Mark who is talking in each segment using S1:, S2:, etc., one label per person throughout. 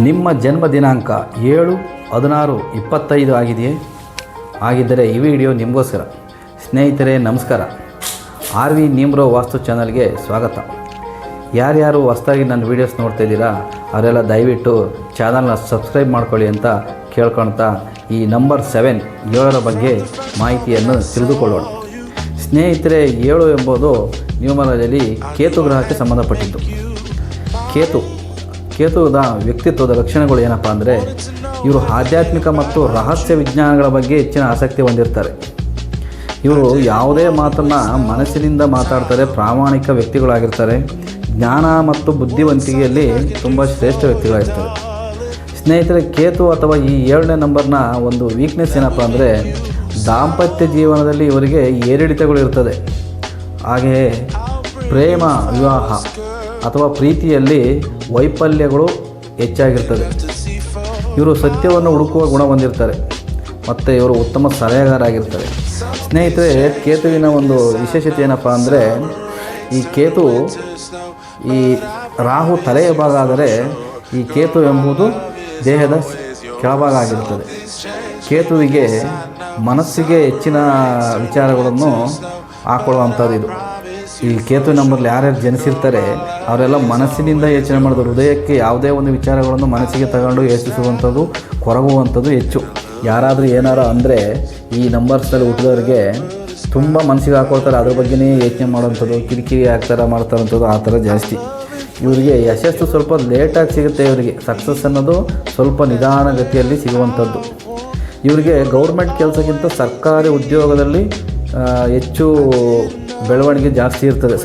S1: ನಿಮ್ಮ ಜನ್ಮ ದಿನಾಂಕ 7/16/25 ಆಗಿದೆಯೇ? ಆಗಿದ್ದರೆ ಈ ವಿಡಿಯೋ ನಿಮಗೋಸ್ಕರ. ಸ್ನೇಹಿತರೆ ನಮಸ್ಕಾರ. RV ನಿಮ್ರೋ ವಾಸ್ತು ಚಾನಲ್ಗೆ ಸ್ವಾಗತ. ಯಾರ್ಯಾರು ಹೊಸದಾಗಿ ನನ್ನ ವೀಡಿಯೋಸ್ ನೋಡ್ತಾ ಇದ್ದೀರಾ ಅವರೆಲ್ಲ ದಯವಿಟ್ಟು ಚಾನಲ್ನ ಸಬ್ಸ್ಕ್ರೈಬ್ ಮಾಡ್ಕೊಳ್ಳಿ ಅಂತ ಕೇಳ್ಕೊಳ್ತಾ ಈ ನಂಬರ್ 7 ಬಗ್ಗೆ ಮಾಹಿತಿಯನ್ನು ತಿಳಿದುಕೊಳ್ಳೋಣ. ಸ್ನೇಹಿತರೆ, 7 ಎಂಬುದು ನ್ಯೂಮರಾಲಜಿಯಲ್ಲಿ ಕೇತು ಗ್ರಹಕ್ಕೆ ಸಂಬಂಧಪಟ್ಟಿದ್ದು. ಕೇತುದ ವ್ಯಕ್ತಿತ್ವದ ಲಕ್ಷಣಗಳು ಏನಪ್ಪ ಅಂದರೆ, ಇವರು ಆಧ್ಯಾತ್ಮಿಕ ಮತ್ತು ರಹಸ್ಯ ವಿಜ್ಞಾನಗಳ ಬಗ್ಗೆ ಹೆಚ್ಚಿನ ಆಸಕ್ತಿ ಹೊಂದಿರ್ತಾರೆ. ಇವರು ಯಾವುದೇ ಮಾತನ್ನು ಮನಸ್ಸಿನಿಂದ ಮಾತಾಡ್ತಾರೆ, ಪ್ರಾಮಾಣಿಕ ವ್ಯಕ್ತಿಗಳಾಗಿರ್ತಾರೆ, ಜ್ಞಾನ ಮತ್ತು ಬುದ್ಧಿವಂತಿಕೆಯಲ್ಲಿ ತುಂಬ ಶ್ರೇಷ್ಠ ವ್ಯಕ್ತಿಗಳಾಗಿರ್ತಾರೆ. ಸ್ನೇಹಿತರೆ, ಕೇತು ಅಥವಾ ಈ 7ನೇ ನಂಬರ್ನ ಒಂದು ವೀಕ್ನೆಸ್ ಏನಪ್ಪ ಅಂದರೆ, ದಾಂಪತ್ಯ ಜೀವನದಲ್ಲಿ ಇವರಿಗೆ ಏರಿಳಿತಗಳು ಇರ್ತದೆ. ಹಾಗೆಯೇ ಪ್ರೇಮ ವಿವಾಹ ಅಥವಾ ಪ್ರೀತಿಯಲ್ಲಿ ವೈಫಲ್ಯಗಳು ಹೆಚ್ಚಾಗಿರ್ತದೆ. ಇವರು ಸತ್ಯವನ್ನು ಹುಡುಕುವ ಗುಣ ಹೊಂದಿರ್ತಾರೆ ಮತ್ತು ಇವರು ಉತ್ತಮ ಸಲಹೆಗಾರರಾಗಿರ್ತಾರೆ. ಸ್ನೇಹಿತರೆ, ಕೇತುವಿನ ಒಂದು ವಿಶೇಷತೆ ಏನಪ್ಪ ಅಂದರೆ, ಈ ಕೇತು ಈ ರಾಹು ತಲೆಯ ಭಾಗ ಆದರೆ, ಈ ಕೇತು ಎಂಬುದು ದೇಹದ ಕೆಳಭಾಗ ಆಗಿರುತ್ತದೆ. ಕೇತುವಿಗೆ ಮನಸ್ಸಿಗೆ ಹೆಚ್ಚಿನ ವಿಚಾರಗಳನ್ನು ಹಾಕೊಳ್ಳುವಂಥದ್ದು ಇದು. ಈ ಕೇತು ನಂಬರ್ಲಿ ಯಾರ್ಯಾರು ಜನಿಸಿರ್ತಾರೆ ಅವರೆಲ್ಲ ಮನಸ್ಸಿನಿಂದ ಯೋಚನೆ ಮಾಡೋದು. ಹೃದಯಕ್ಕೆ ಯಾವುದೇ ಒಂದು ವಿಚಾರಗಳನ್ನು ಮನಸ್ಸಿಗೆ ತಗೊಂಡು ಯೋಚಿಸುವಂಥದ್ದು, ಕೊರಗುವಂಥದ್ದು ಹೆಚ್ಚು. ಯಾರಾದರೂ ಏನಾರು ಅಂದರೆ ಈ ನಂಬರ್ಸಲ್ಲಿ ಹುಟ್ಟಿದವ್ರಿಗೆ ತುಂಬ ಮನಸ್ಸಿಗೆ ಹಾಕೊಳ್ತಾರೆ, ಅದ್ರ ಬಗ್ಗೆನೇ ಯೋಚನೆ ಮಾಡೋವಂಥದ್ದು, ಕಿರಿಕಿರಿ ಮಾಡ್ತಾರಂಥದ್ದು ಆ ಥರ ಜಾಸ್ತಿ. ಇವರಿಗೆ ಯಶಸ್ಸು ಸ್ವಲ್ಪ ಲೇಟಾಗಿ ಸಿಗುತ್ತೆ. ಇವರಿಗೆ ಸಕ್ಸಸ್ ಅನ್ನೋದು ಸ್ವಲ್ಪ ನಿಧಾನಗತಿಯಲ್ಲಿ ಸಿಗುವಂಥದ್ದು. ಇವರಿಗೆ ಗೌರ್ಮೆಂಟ್ ಕೆಲಸಕ್ಕಿಂತ ಸರ್ಕಾರಿ ಉದ್ಯೋಗದಲ್ಲಿ ಹೆಚ್ಚು ಬೆಳವಣಿಗೆ ಜಾಸ್ತಿ ಇರ್ತದೆ.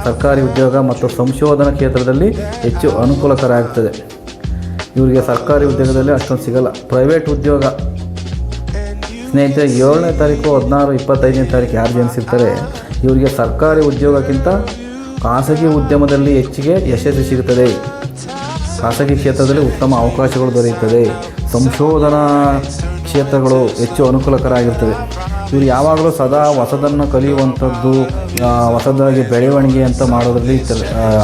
S1: ಸರ್ಕಾರಿ ಉದ್ಯೋಗ ಮತ್ತು ಸಂಶೋಧನಾ ಕ್ಷೇತ್ರದಲ್ಲಿ ಹೆಚ್ಚು ಅನುಕೂಲಕರ ಆಗ್ತದೆ. ಇವರಿಗೆ ಸರ್ಕಾರಿ ಉದ್ಯೋಗದಲ್ಲಿ ಅಷ್ಟೊಂದು ಸಿಗಲ್ಲ. ಪ್ರೈವೇಟ್ ಉದ್ಯೋಗ ಸ್ನೇಹಿತರೆ, 7ನೇ ತಾರೀಕು 16/25ನೇ ತಾರೀಕು ಯಾರು ಜನಿಸಿರ್ತಾರೆ ಇವರಿಗೆ ಸರ್ಕಾರಿ ಉದ್ಯೋಗಕ್ಕಿಂತ ಖಾಸಗಿ ಉದ್ಯಮದಲ್ಲಿ ಹೆಚ್ಚಿಗೆ ಯಶಸ್ಸು ಸಿಗುತ್ತದೆ. ಖಾಸಗಿ ಕ್ಷೇತ್ರದಲ್ಲಿ ಉತ್ತಮ ಅವಕಾಶಗಳು ದೊರೆಯುತ್ತದೆ. ಸಂಶೋಧನಾ ಕ್ಷೇತ್ರಗಳು ಹೆಚ್ಚು ಅನುಕೂಲಕರ ಆಗಿರ್ತದೆ. ಇವರು ಯಾವಾಗಲೂ ಸದಾ ಹೊಸದನ್ನು ಕಲಿಯುವಂಥದ್ದು, ಹೊಸದಾಗಿ ಬೆಳವಣಿಗೆ ಅಂತ ಮಾಡೋದ್ರಲ್ಲಿ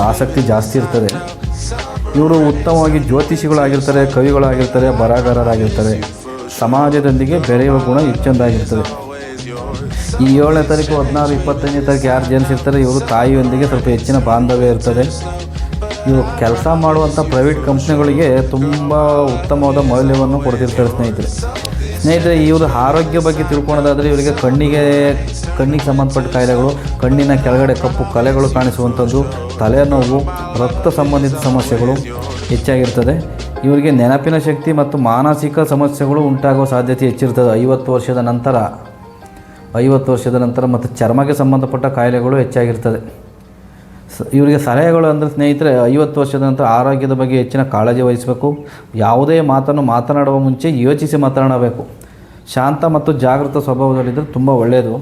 S1: ಆಸಕ್ತಿ ಜಾಸ್ತಿ ಇರ್ತದೆ. ಇವರು ಉತ್ತಮವಾಗಿ ಜ್ಯೋತಿಷಿಗಳಾಗಿರ್ತಾರೆ, ಕವಿಗಳಾಗಿರ್ತಾರೆ, ಬರಹಗಾರರಾಗಿರ್ತಾರೆ. ಸಮಾಜದೊಂದಿಗೆ ಬೆರೆಯುವ ಗುಣ ಹೆಚ್ಚೊಂದಾಗಿರ್ತದೆ. ಈ 7ನೇ ತಾರೀಕು 16/25ನೇ ತಾರೀಕು ಯಾರು ಜನಿಸಿರ್ತಾರೆ ಇವರು ತಾಯಿಯೊಂದಿಗೆ ಸ್ವಲ್ಪ ಹೆಚ್ಚಿನ ಬಾಂಧವ್ಯ ಇರ್ತದೆ. ಇವರು ಕೆಲಸ ಮಾಡುವಂಥ ಪ್ರೈವೇಟ್ ಕಂಪ್ನಿಗಳಿಗೆ ತುಂಬ ಉತ್ತಮವಾದ ಮೌಲ್ಯವನ್ನು ಕೊಡ್ತಿರ್ತಾರೆ. ಸ್ನೇಹಿತರೆ, ಇವರು ಆರೋಗ್ಯ ಬಗ್ಗೆ ತಿಳ್ಕೊಳ್ಳೋದಾದರೆ ಇವರಿಗೆ ಕಣ್ಣಿಗೆ ಸಂಬಂಧಪಟ್ಟ ಕಾಯಿಲೆಗಳು, ಕಣ್ಣಿನ ಕೆಳಗಡೆ ಕಪ್ಪು ಕಲೆಗಳು ಕಾಣಿಸುವಂಥದ್ದು, ತಲೆನೋವು, ರಕ್ತ ಸಂಬಂಧಿತ ಸಮಸ್ಯೆಗಳು ಹೆಚ್ಚಾಗಿರ್ತದೆ. ಇವರಿಗೆ ನೆನಪಿನ ಶಕ್ತಿ ಮತ್ತು ಮಾನಸಿಕ ಸಮಸ್ಯೆಗಳು ಉಂಟಾಗುವ ಸಾಧ್ಯತೆ ಹೆಚ್ಚಿರ್ತದೆ 50 ವರ್ಷದ ನಂತರ ಮತ್ತು ಚರ್ಮಕ್ಕೆ ಸಂಬಂಧಪಟ್ಟ ಕಾಯಿಲೆಗಳು ಹೆಚ್ಚಾಗಿರ್ತದೆ. ಇವರಿಗೆ ಸಲಹೆಗಳು ಅಂದರೆ ಸ್ನೇಹಿತರೆ, 50 ವರ್ಷದ ನಂತರ ಆರೋಗ್ಯದ ಬಗ್ಗೆ ಹೆಚ್ಚಿನ ಕಾಳಜಿ ವಹಿಸಬೇಕು. ಯಾವುದೇ ಮಾತನ್ನು ಮಾತನಾಡುವ ಮುಂಚೆ ಯೋಚಿಸಿ ಮಾತನಾಡಬೇಕು. ಶಾಂತ ಮತ್ತು ಜಾಗೃತ ಸ್ವಭಾವದಲ್ಲಿದ್ದರೆ ತುಂಬ ಒಳ್ಳೆಯದು.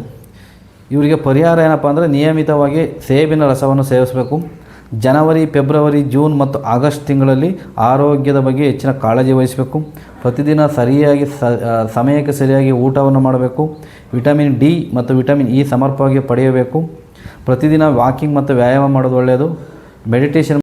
S1: ಇವರಿಗೆ ಪರಿಹಾರ ಏನಪ್ಪ ಅಂದರೆ, ನಿಯಮಿತವಾಗಿ ಸೇಬಿನ ರಸವನ್ನು ಸೇವಿಸಬೇಕು. ಜನವರಿ, ಫೆಬ್ರವರಿ, ಜೂನ್ ಮತ್ತು ಆಗಸ್ಟ್ ತಿಂಗಳಲ್ಲಿ ಆರೋಗ್ಯದ ಬಗ್ಗೆ ಹೆಚ್ಚಿನ ಕಾಳಜಿ ವಹಿಸಬೇಕು. ಪ್ರತಿದಿನ ಸಮಯಕ್ಕೆ ಸರಿಯಾಗಿ ಊಟವನ್ನು ಮಾಡಬೇಕು. ವಿಟಮಿನ್ ಡಿ ಮತ್ತು ವಿಟಮಿನ್ ಇ ಸಮರ್ಪಕವಾಗಿ ಪಡೆಯಬೇಕು. ಪ್ರತಿದಿನ ವಾಕಿಂಗ್ ಮತ್ತು ವ್ಯಾಯಾಮ ಮಾಡೋದು ಒಳ್ಳೆಯದು. ಮೆಡಿಟೇಷನ್